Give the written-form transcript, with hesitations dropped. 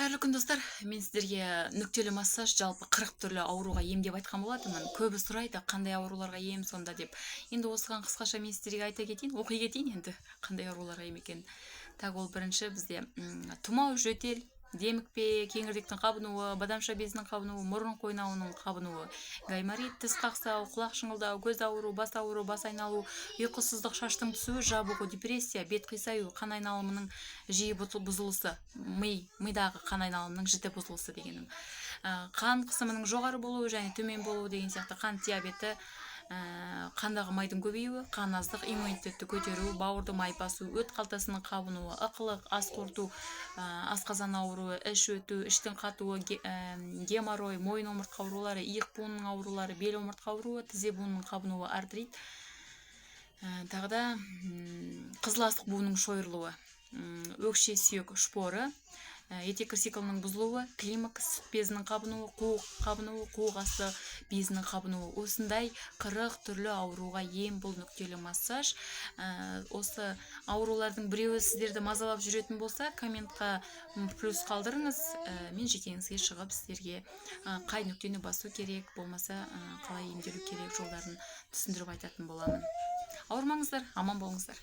Қайырлы күн достар, мен сіздерге нүктелі массаж жалпы 40 түрлі ауруға ем деп айтқан болатынмын. Көбі сұрайды, қандай ауруларға ем сонда деп. Енді осыған қысқаша мен сіздерге айта кетейін, оқи кетейін енді қандай ауруларға ем екенін. Так, ол бірінші бізде тұмау, жөтел, демікпе, кеңірдектің қабынуы, бадамша безінің қабынуы, мұрын қойнауының қабынуы, гайморит, тіс қақсау, құлақ шыңылдау, көз ауыру, бас айналу, ұйқысыздық, шаштың түсуі, жабығу, депрессия, бет қисаю, қан айналымының жиі бұзылысы, мидағы қан айналымының жіті бұзылысы дегенім. Қан қысымының жоғары болуы және төмен болуы деген сияқты, қант диабеті, қандағы майдың көбеюі, қан аздық, иммунитетті көтеру, бауырды май басу, өт қалтасының қабынуы, ықылық, ас қорыту, асқазан ауруы, іш өту, іштің қатуы, геморрой, мойын омыртқа аурулары, иық буынының аурулары, бел омыртқа ауруы, тізе буынының қабынуы, артрит, тағы да қызыл асық буының шойырылуы, өкше сүйек шпоры, етек циклының бұзылуы, климакс, сүт безінің қабынуы, қуық асты безінің қабынуы. Осындай 40 түрлі ауруға ем бұл нүктелі массаж. Осы аурулардың біреуі сіздерді мазалап жүретін болса, комментқа плюс қалдырыңыз. Мен жекеңізге шығып сіздерге қай нүктені басу керек, болмаса қалай емделу керек жолдарын түсіндіріп айтатын боламын. Ауырмаңыздар, аман болыңыздар.